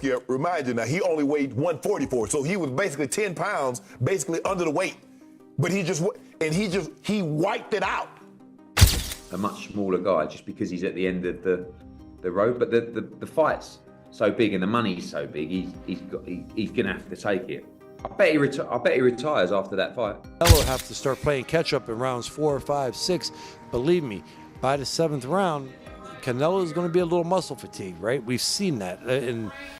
Skip, remind you now, he only weighed 144, so he was basically 10 pounds, basically under the weight. But he wiped it out. A much smaller guy just because he's at the end of the road. But the fight's so big and the money's so big, he's gonna have to take it. I bet he retires after that fight. Canelo will have to start playing catch up in rounds 4, 5, 6. Believe me, by the 7th round, Canelo is going to be a little muscle fatigued, right? We've seen that.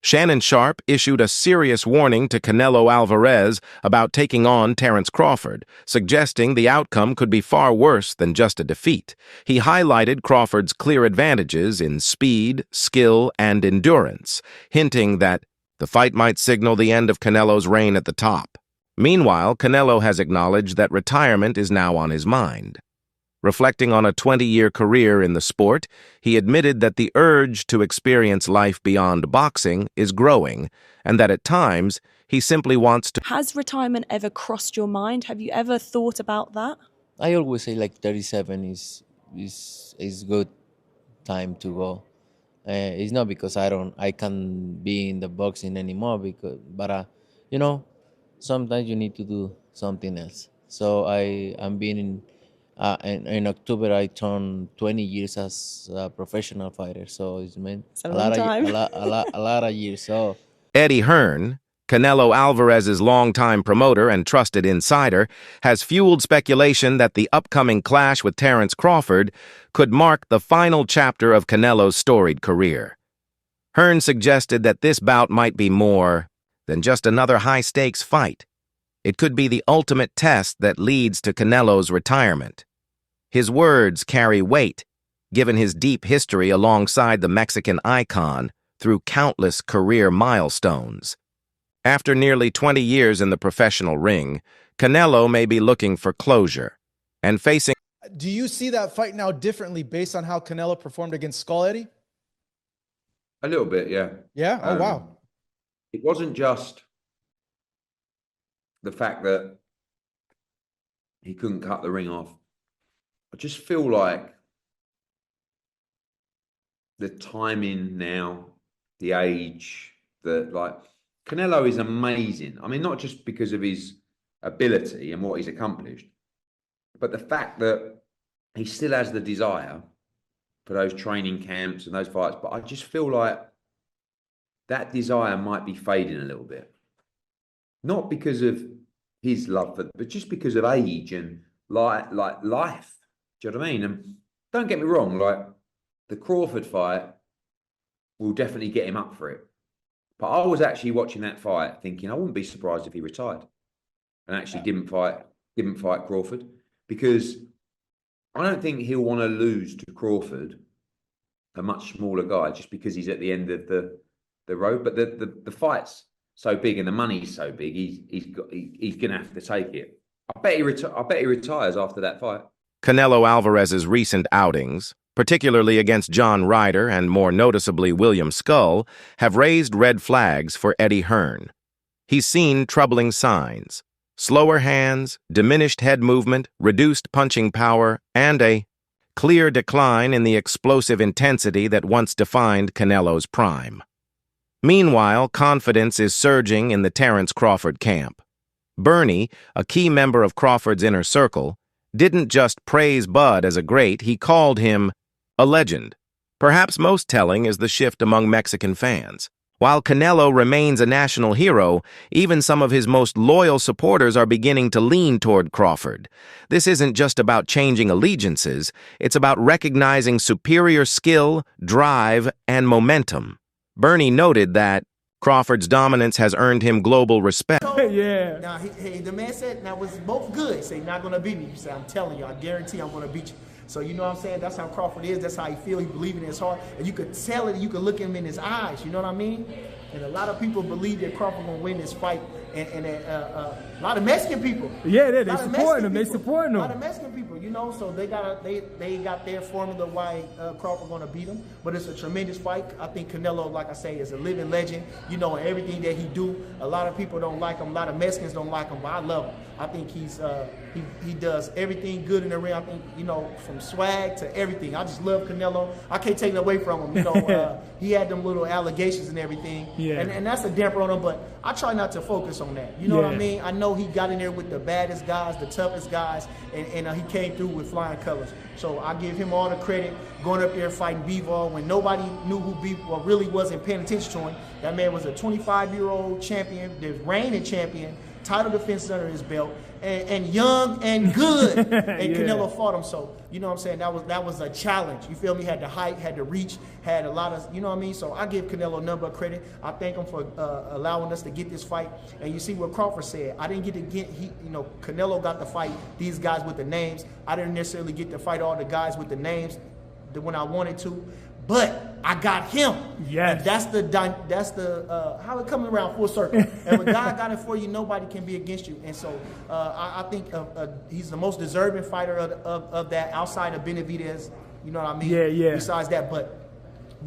Shannon Sharpe issued a serious warning to Canelo Alvarez about taking on Terence Crawford, suggesting the outcome could be far worse than just a defeat. He highlighted Crawford's clear advantages in speed, skill, and endurance, hinting that the fight might signal the end of Canelo's reign at the top. Meanwhile, Canelo has acknowledged that retirement is now on his mind. Reflecting on a 20-year career in the sport, he admitted that the urge to experience life beyond boxing is growing, and that at times he simply wants to. Has retirement ever crossed your mind? Have you ever thought about that? I always say like 37 is good time to go. It's not because I can't be in the boxing anymore, but you know, sometimes you need to do something else. So I'm being in October I turned 20 years as a professional fighter, so it's meant a lot of years. So Eddie Hearn, Canelo Alvarez's longtime promoter and trusted insider, has fueled speculation that the upcoming clash with Terence Crawford could mark the final chapter of Canelo's storied career. Hearn suggested that this bout might be more than just another high-stakes fight. It could be the ultimate test that leads to Canelo's retirement. His words carry weight, given his deep history alongside the Mexican icon through countless career milestones. After nearly 20 years in the professional ring, Canelo may be looking for closure and facing. Do you see that fight now differently based on how Canelo performed against Skull Eddie? A little bit, yeah. Yeah? Oh, wow. It wasn't just the fact that he couldn't cut the ring off. I just feel like the timing now, the age, Canelo is amazing. I mean, not just because of his ability and what he's accomplished, but the fact that he still has the desire for those training camps and those fights. But I just feel like that desire might be fading a little bit. Not because of his love, but just because of age and life. Do you know what I mean? And don't get me wrong, like the Crawford fight will definitely get him up for it. But I was actually watching that fight thinking I wouldn't be surprised if he retired and actually didn't fight Crawford, because I don't think he'll want to lose to Crawford, a much smaller guy, just because he's at the end of the road. But the fight's so big and the money's so big, he's gonna have to take it. I bet he retires after that fight. Canelo Alvarez's recent outings, particularly against John Ryder and more noticeably William Skull, have raised red flags for Eddie Hearn. He's seen troubling signs: slower hands, diminished head movement, reduced punching power, and a clear decline in the explosive intensity that once defined Canelo's prime. Meanwhile, confidence is surging in the Terence Crawford camp. Bernie, a key member of Crawford's inner circle, didn't just praise Bud as a great, he called him a legend. Perhaps most telling is the shift among Mexican fans. While Canelo remains a national hero, even some of his most loyal supporters are beginning to lean toward Crawford. This isn't just about changing allegiances, it's about recognizing superior skill, drive, and momentum. Bernie noted that Crawford's dominance has earned him global respect. Yeah. Now, the man said, now it's both good. Say, not going to beat me. You say, I'm telling you, I guarantee I'm going to beat you. So you know what I'm saying? That's how Crawford is. That's how he feel. He believe in his heart. And you could tell it. You could look him in his eyes. You know what I mean? And a lot of people believe that Crawford going to win this fight. And a lot of Mexican people. Yeah, they supporting him. They supporting him. A lot of Mexican people, you know. So they got their formula why Crawford going to beat him. But it's a tremendous fight. I think Canelo, like I say, is a living legend. You know, everything that he do. A lot of people don't like him. A lot of Mexicans don't like him. But I love him. I think he does everything good in the ring. I think, you know, from swag to everything. I just love Canelo. I can't take it away from him. You know, he had them little allegations and everything. Yeah. And that's a damper on him, but I try not to focus on that. You know what I mean? I know he got in there with the baddest guys, the toughest guys, and he came through with flying colors. So I give him all the credit, going up there fighting Bivol when nobody knew who Bivol really wasn't paying attention to him. That man was a 25-year-old champion, the reigning champion, title defense under his belt, and young and good. And Canelo fought him. So, you know what I'm saying? That was a challenge. You feel me? Had the height, had the reach, had a lot of, you know what I mean? So I give Canelo none but credit. I thank him for allowing us to get this fight. And you see what Crawford said. I didn't get to get, Canelo got to fight these guys with the names. I didn't necessarily get to fight all the guys with the names when I wanted to. But I got him. Yes. And that's the how it coming around full circle. And when God got it for you, nobody can be against you. And so I think he's the most deserving fighter of that outside of Benavidez. You know what I mean? Yeah. Besides that, but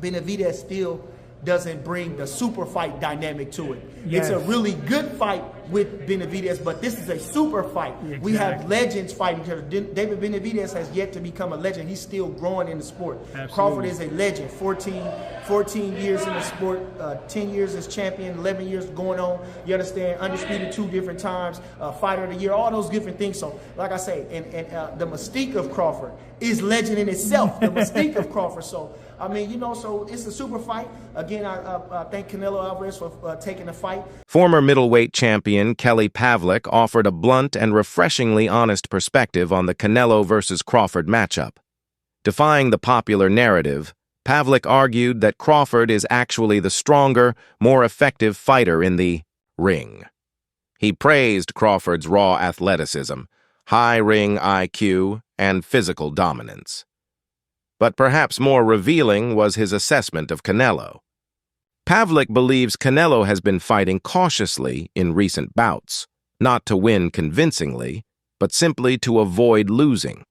Benavidez still doesn't bring the super fight dynamic to it. Yes. It's a really good fight with Benavidez, but this is a super fight. Exactly. We have legends fighting each other. David Benavidez has yet to become a legend. He's still growing in the sport. Absolutely. Crawford is a legend. 14 years in the sport, 10 years as champion, 11 years going on. You understand? Undisputed 2 different times, fighter of the year, all those different things. So, like I say, and the mystique of Crawford is legend in itself. The mystique of Crawford. So, I mean, you know, so it's a super fight. Again, I thank Canelo Alvarez for taking the fight. Former middleweight champion Kelly Pavlik offered a blunt and refreshingly honest perspective on the Canelo versus Crawford matchup. Defying the popular narrative, Pavlik argued that Crawford is actually the stronger, more effective fighter in the ring. He praised Crawford's raw athleticism, high ring IQ, and physical dominance. But perhaps more revealing was his assessment of Canelo. Pavlik believes Canelo has been fighting cautiously in recent bouts, not to win convincingly, but simply to avoid losing.